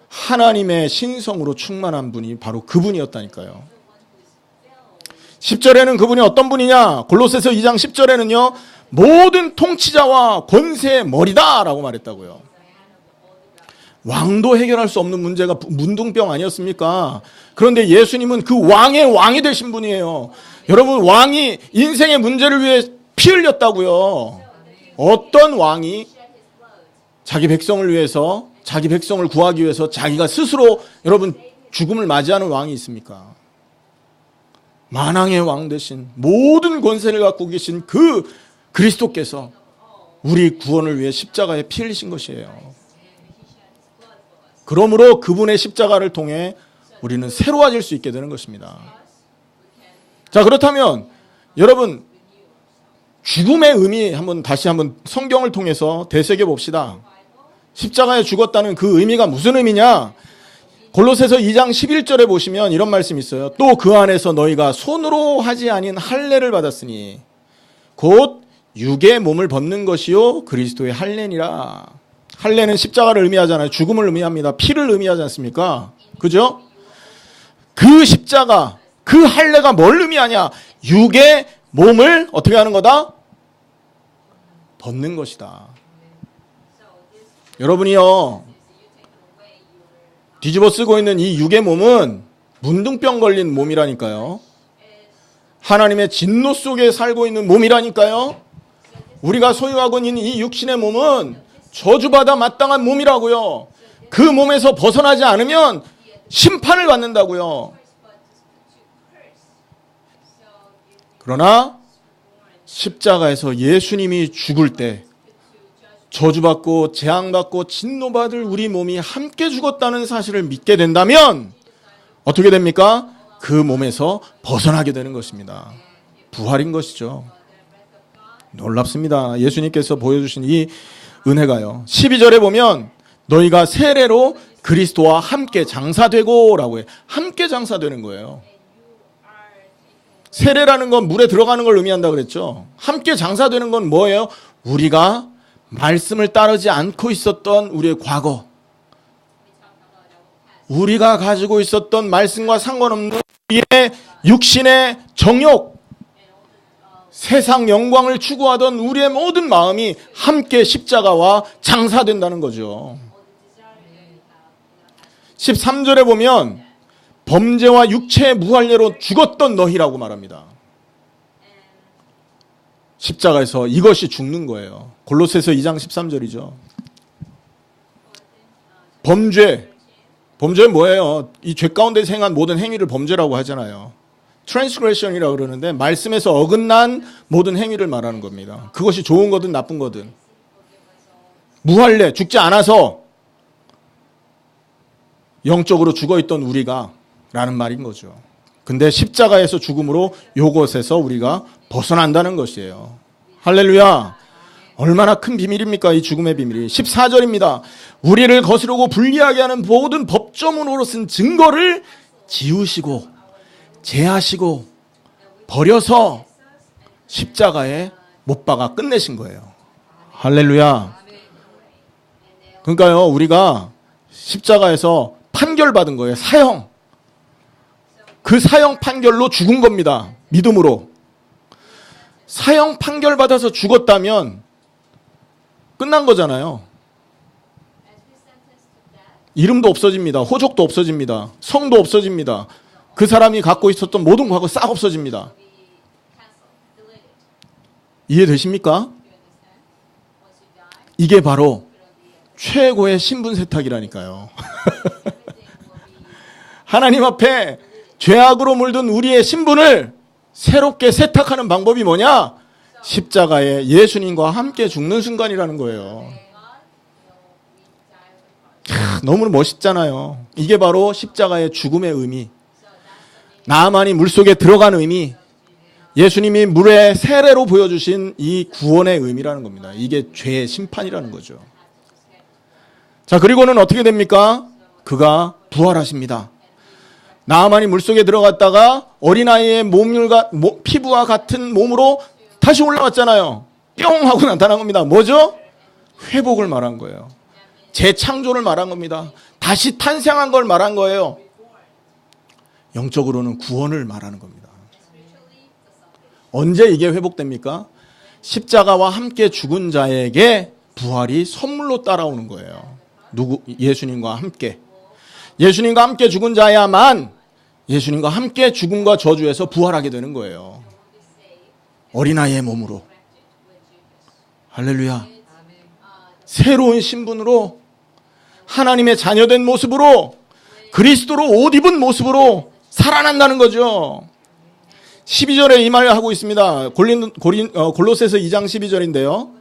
하나님의 신성으로 충만한 분이 바로 그분이었다니까요. 10절에는 그분이 어떤 분이냐? 골로새서 2장 10절에는요, 모든 통치자와 권세의 머리다라고 말했다고요. 왕도 해결할 수 없는 문제가 문둥병 아니었습니까? 그런데 예수님은 그 왕의 왕이 되신 분이에요. 여러분, 왕이 인생의 문제를 위해 피 흘렸다고요. 어떤 왕이 자기 백성을 위해서, 자기 백성을 구하기 위해서 자기가 스스로 여러분 죽음을 맞이하는 왕이 있습니까? 만왕의 왕 되신, 모든 권세를 갖고 계신 그 그리스도께서 우리 구원을 위해 십자가에 피 흘리신 것이에요. 그러므로 그분의 십자가를 통해 우리는 새로워질 수 있게 되는 것입니다. 자, 그렇다면 여러분, 죽음의 의미 다시 한번 성경을 통해서 되새겨 봅시다. 십자가에 죽었다는 그 의미가 무슨 의미냐? 골로새서 2장 11절에 보시면 이런 말씀이 있어요. 또 그 안에서 너희가 손으로 하지 아닌 할례를 받았으니 곧 육의 몸을 벗는 것이요 그리스도의 할례니라. 할례는 십자가를 의미하잖아요. 죽음을 의미합니다. 피를 의미하지 않습니까? 그죠? 그 십자가, 그 할례가 뭘 의미하냐? 육의 몸을 어떻게 하는 거다? 벗는 것이다. 여러분이요, 뒤집어 쓰고 있는 이 육의 몸은 문둥병 걸린 몸이라니까요. 하나님의 진노 속에 살고 있는 몸이라니까요. 우리가 소유하고 있는 이 육신의 몸은 저주받아 마땅한 몸이라고요. 그 몸에서 벗어나지 않으면 심판을 받는다고요. 그러나 십자가에서 예수님이 죽을 때 저주받고 재앙받고 진노받을 우리 몸이 함께 죽었다는 사실을 믿게 된다면 어떻게 됩니까? 그 몸에서 벗어나게 되는 것입니다. 부활인 것이죠. 놀랍습니다. 예수님께서 보여주신 이 은혜가요. 12절에 보면 너희가 세례로 그리스도와 함께 장사되고 라고 해요. 함께 장사되는 거예요. 세례라는 건 물에 들어가는 걸 의미한다고 그랬죠. 함께 장사되는 건 뭐예요? 우리가 말씀을 따르지 않고 있었던 우리의 과거, 우리가 가지고 있었던 말씀과 상관없는 우리의 육신의 정욕, 세상 영광을 추구하던 우리의 모든 마음이 함께 십자가와 장사된다는 거죠. 13절에 보면 범죄와 육체의 무할례로 죽었던 너희라고 말합니다. 십자가에서 이것이 죽는 거예요. 골로새서 2장 13절이죠. 범죄는 뭐예요? 이 죄 가운데 행한 모든 행위를 범죄라고 하잖아요. 트랜스그레션이라고 그러는데 말씀에서 어긋난 모든 행위를 말하는 겁니다. 그것이 좋은 거든 나쁜 거든. 무할례, 죽지 않아서 영적으로 죽어있던 우리가 라는 말인 거죠. 근데 십자가에서 죽음으로 요것에서 우리가 벗어난다는 것이에요. 할렐루야. 얼마나 큰 비밀입니까? 이 죽음의 비밀이. 14절입니다. 우리를 거스르고 불리하게 하는 모든 법조문으로 쓴 증거를 지우시고 제하시고 버려서 십자가에 못 박아 끝내신 거예요. 할렐루야. 그러니까요, 우리가 십자가에서 판결받은 거예요. 사형. 그 사형 판결로 죽은 겁니다. 믿음으로. 사형 판결받아서 죽었다면 끝난 거잖아요. 이름도 없어집니다. 호적도 없어집니다. 성도 없어집니다. 그 사람이 갖고 있었던 모든 과거 싹 없어집니다. 이해되십니까? 이게 바로 최고의 신분 세탁이라니까요. 하나님 앞에 죄악으로 물든 우리의 신분을 새롭게 세탁하는 방법이 뭐냐? 십자가에 예수님과 함께 죽는 순간이라는 거예요. 너무 멋있잖아요. 이게 바로 십자가의 죽음의 의미. 나만이 물속에 들어간 의미. 예수님이 물의 세례로 보여주신 이 구원의 의미라는 겁니다. 이게 죄의 심판이라는 거죠. 자, 그리고는 어떻게 됩니까? 그가 부활하십니다. 나아만이 물속에 들어갔다가 어린아이의 피부와 같은 몸으로 다시 올라왔잖아요. 뿅 하고 나타난 겁니다. 뭐죠? 회복을 말한 거예요. 재창조를 말한 겁니다. 다시 탄생한 걸 말한 거예요. 영적으로는 구원을 말하는 겁니다. 언제 이게 회복됩니까? 십자가와 함께 죽은 자에게 부활이 선물로 따라오는 거예요. 예수님과 함께. 예수님과 함께 죽은 자야만 예수님과 함께 죽음과 저주에서 부활하게 되는 거예요. 어린아이의 몸으로. 할렐루야. 새로운 신분으로 하나님의 자녀된 모습으로 그리스도로 옷 입은 모습으로 살아난다는 거죠. 12절에 이 말을 하고 있습니다. 골로새서 2장 12절인데요.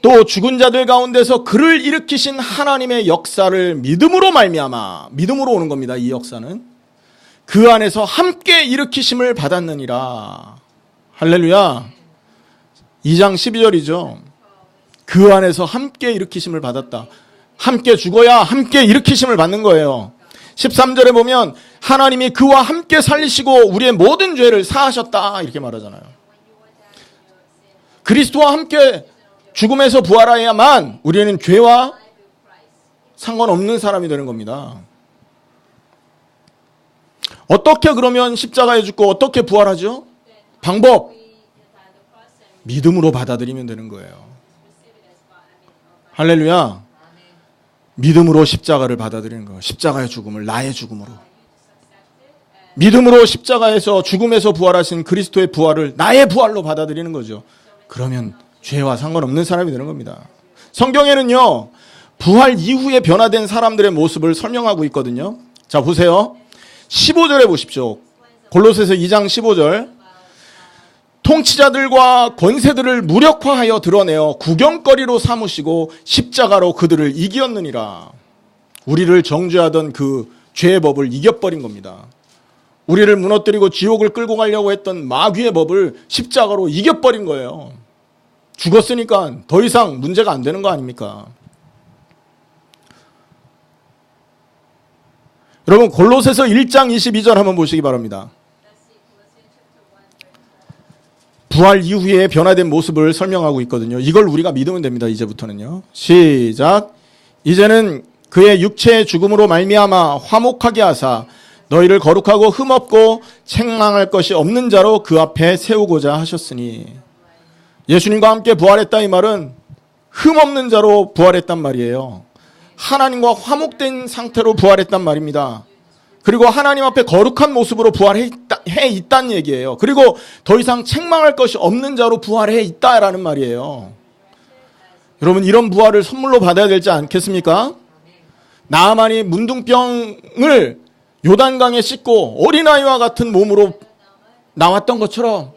또 죽은 자들 가운데서 그를 일으키신 하나님의 역사를 믿음으로 말미암아, 믿음으로 오는 겁니다. 이 역사는 그 안에서 함께 일으키심을 받았느니라. 할렐루야. 2장 12절이죠. 그 안에서 함께 일으키심을 받았다. 함께 죽어야 함께 일으키심을 받는 거예요. 13절에 보면 하나님이 그와 함께 살리시고 우리의 모든 죄를 사하셨다 이렇게 말하잖아요. 그리스도와 함께 죽음에서 부활해야만 우리는 죄와 상관없는 사람이 되는 겁니다. 어떻게 그러면 십자가에 죽고 어떻게 부활하죠? 방법. 믿음으로 받아들이면 되는 거예요. 할렐루야. 믿음으로 십자가를 받아들이는 거예요. 십자가의 죽음을 나의 죽음으로. 믿음으로 십자가에서 죽음에서 부활하신 그리스도의 부활을 나의 부활로 받아들이는 거죠. 그러면 죄와 상관없는 사람이 되는 겁니다. 성경에는요, 부활 이후에 변화된 사람들의 모습을 설명하고 있거든요. 자, 보세요. 15절에 보십시오. 골로새서 2장 15절. 통치자들과 권세들을 무력화하여 드러내어 구경거리로 삼으시고 십자가로 그들을 이기었느니라. 우리를 정죄하던 그 죄의 법을 이겨버린 겁니다. 우리를 무너뜨리고 지옥을 끌고 가려고 했던 마귀의 법을 십자가로 이겨버린 거예요. 죽었으니까 더 이상 문제가 안 되는 거 아닙니까? 여러분, 골로새서 1장 22절 한번 보시기 바랍니다. 부활 이후에 변화된 모습을 설명하고 있거든요. 이걸 우리가 믿으면 됩니다. 이제부터는요. 시작. 이제는 그의 육체의 죽음으로 말미암아 화목하게 하사 너희를 거룩하고 흠없고 책망할 것이 없는 자로 그 앞에 세우고자 하셨으니, 예수님과 함께 부활했다 이 말은 흠없는 자로 부활했단 말이에요. 하나님과 화목된 상태로 부활했단 말입니다. 그리고 하나님 앞에 거룩한 모습으로 부활해 있다는 얘기예요. 그리고 더 이상 책망할 것이 없는 자로 부활해 있다라는 말이에요. 여러분, 이런 부활을 선물로 받아야 되지 않겠습니까? 나아만이 문둥병을 요단강에 씻고 어린아이와 같은 몸으로 나왔던 것처럼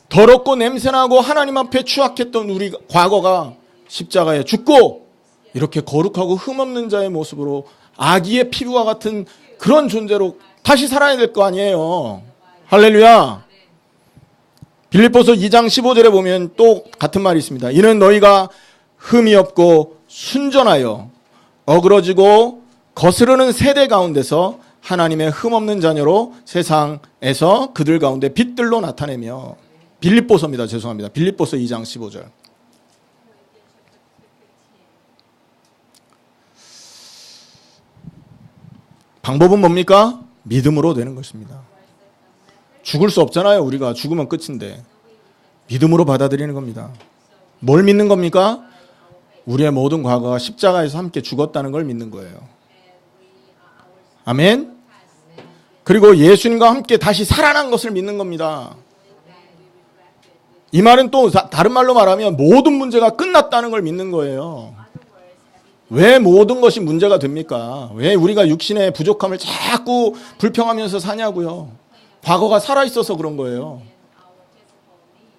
더럽고 냄새나고 하나님 앞에 추악했던 우리 과거가 십자가에 죽고 이렇게 거룩하고 흠없는 자의 모습으로 아기의 피부와 같은 그런 존재로 다시 살아야 될 거 아니에요. 할렐루야. 빌립보서 2장 15절에 보면 또 같은 말이 있습니다. 이는 너희가 흠이 없고 순전하여 어그러지고 거스르는 세대 가운데서 하나님의 흠없는 자녀로 세상에서 그들 가운데 빛들로 나타내며. 빌립보서입니다. 죄송합니다. 빌립보서 2장 15절. 방법은 뭡니까? 믿음으로 되는 것입니다. 죽을 수 없잖아요. 우리가 죽으면 끝인데. 믿음으로 받아들이는 겁니다. 뭘 믿는 겁니까? 우리의 모든 과거가 십자가에서 함께 죽었다는 걸 믿는 거예요. 아멘. 그리고 예수님과 함께 다시 살아난 것을 믿는 겁니다. 이 말은 또 다른 말로 말하면 모든 문제가 끝났다는 걸 믿는 거예요. 왜 모든 것이 문제가 됩니까? 왜 우리가 육신의 부족함을 자꾸 불평하면서 사냐고요. 과거가 살아있어서 그런 거예요.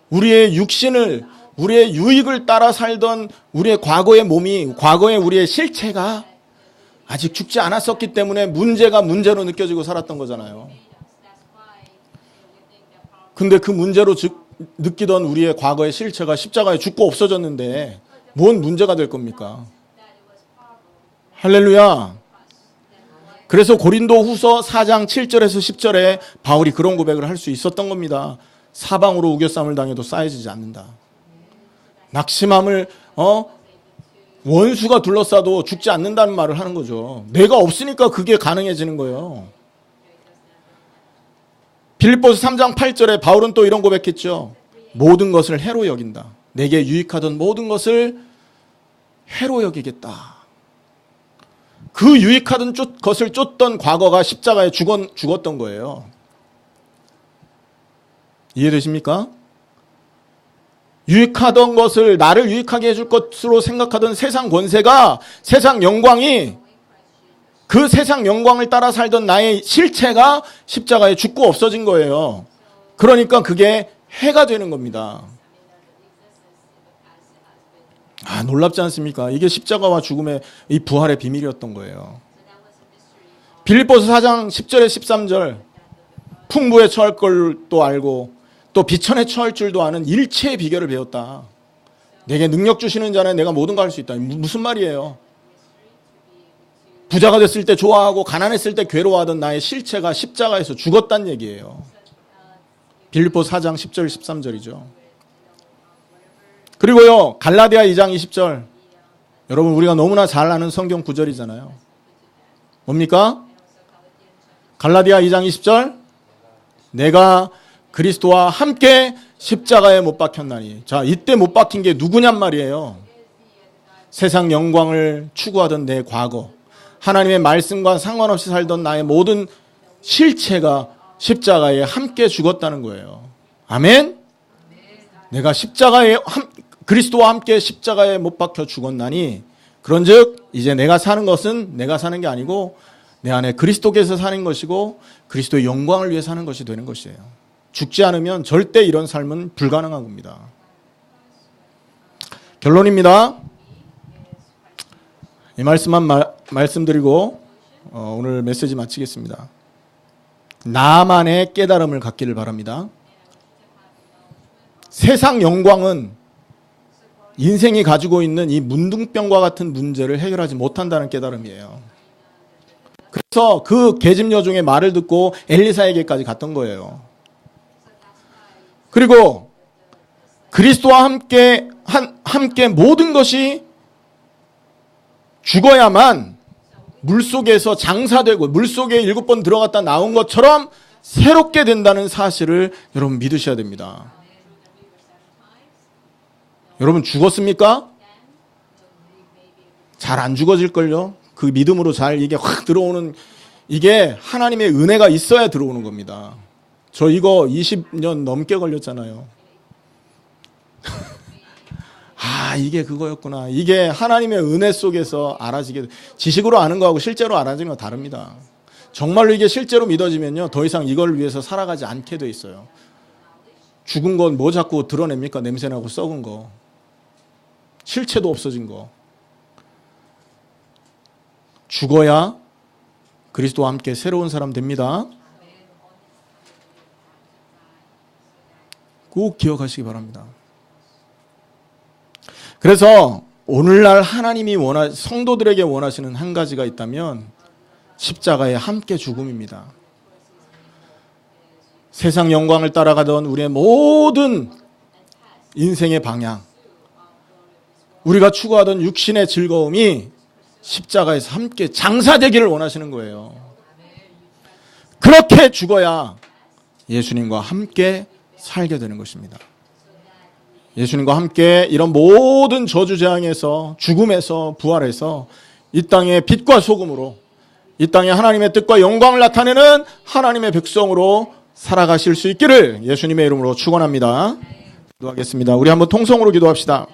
우리의 육신을, 우리의 유익을 따라 살던 우리의 과거의 몸이, 과거의 우리의 실체가 아직 죽지 않았었기 때문에 문제가 문제로 느껴지고 살았던 거잖아요. 근데 그 문제로 느끼던 우리의 과거의 실체가 십자가에 죽고 없어졌는데 뭔 문제가 될 겁니까? 할렐루야. 그래서 고린도 후서 4장 7절에서 10절에 바울이 그런 고백을 할 수 있었던 겁니다. 사방으로 우겨쌈을 당해도 쌓여지지 않는다. 낙심함을 원수가 둘러싸도 죽지 않는다는 말을 하는 거죠. 내가 없으니까 그게 가능해지는 거예요. 빌립보서 3장 8절에 바울은 또 이런 고백했죠. 모든 것을 해로 여긴다. 내게 유익하던 모든 것을 해로 여기겠다. 그 유익하던 것을 쫓던 과거가 십자가에 죽었던 거예요. 이해되십니까? 유익하던 것을, 나를 유익하게 해줄 것으로 생각하던 세상 권세가, 세상 영광이, 그 세상 영광을 따라 살던 나의 실체가 십자가에 죽고 없어진 거예요. 그러니까 그게 해가 되는 겁니다. 아, 놀랍지 않습니까? 이게 십자가와 죽음의 이 부활의 비밀이었던 거예요. 빌립보서 4장 10절에 13절, 풍부에 처할 걸도 알고 또 비천에 처할 줄도 아는 일체의 비결을 배웠다. 내게 능력 주시는 자는 내가 모든 걸 할 수 있다. 무슨 말이에요? 부자가 됐을 때 좋아하고 가난했을 때 괴로워하던 나의 실체가 십자가에서 죽었다는 얘기예요. 빌립보서 4장 10절 13절이죠. 그리고요, 갈라디아 2장 20절. 여러분, 우리가 너무나 잘 아는 성경 구절이잖아요. 뭡니까? 갈라디아 2장 20절. 내가 그리스도와 함께 십자가에 못 박혔나니. 자, 이때 못 박힌 게 누구냔 말이에요. 세상 영광을 추구하던 내 과거, 하나님의 말씀과 상관없이 살던 나의 모든 실체가 십자가에 함께 죽었다는 거예요. 아멘? 내가 그리스도와 함께 십자가에 못 박혀 죽었나니 그런즉 이제 내가 사는 것은 내가 사는 게 아니고 내 안에 그리스도께서 사는 것이고 그리스도의 영광을 위해 사는 것이 되는 것이에요. 죽지 않으면 절대 이런 삶은 불가능한 겁니다. 결론입니다. 이 말씀만 말씀드리고 오늘 메시지 마치겠습니다. 나만의 깨달음을 갖기를 바랍니다. 세상 영광은 인생이 가지고 있는 이 문둥병과 같은 문제를 해결하지 못한다는 깨달음이에요. 그래서 그 계집 여종의 말을 듣고 엘리사에게까지 갔던 거예요. 그리고 그리스도와 함께 모든 것이 죽어야만 물속에서 장사되고 물속에 7번 들어갔다 나온 것처럼 새롭게 된다는 사실을 여러분 믿으셔야 됩니다. 여러분 죽었습니까? 잘 안 죽어질걸요? 그 믿음으로 잘 이게 확 들어오는, 이게 하나님의 은혜가 있어야 들어오는 겁니다. 저 이거 20년 넘게 걸렸잖아요. 아, 이게 그거였구나. 이게 하나님의 은혜 속에서 알아지게, 지식으로 아는 거하고 실제로 알아지는 거 다릅니다. 정말로 이게 실제로 믿어지면요, 더 이상 이걸 위해서 살아가지 않게 돼 있어요. 죽은 건 뭐 자꾸 드러냅니까? 냄새나고 썩은 거. 실체도 없어진 거. 죽어야 그리스도와 함께 새로운 사람 됩니다. 꼭 기억하시기 바랍니다. 그래서 오늘날 하나님이 성도들에게 원하시는 한 가지가 있다면 십자가의 함께 죽음입니다. 세상 영광을 따라가던 우리의 모든 인생의 방향, 우리가 추구하던 육신의 즐거움이 십자가에서 함께 장사되기를 원하시는 거예요. 그렇게 죽어야 예수님과 함께 살게 되는 것입니다. 예수님과 함께 이런 모든 저주재앙에서, 죽음에서 부활해서 이 땅의 빛과 소금으로, 이 땅에 하나님의 뜻과 영광을 나타내는 하나님의 백성으로 살아가실 수 있기를 예수님의 이름으로 축원합니다. 기도하겠습니다. 우리 한번 통성으로 기도합시다.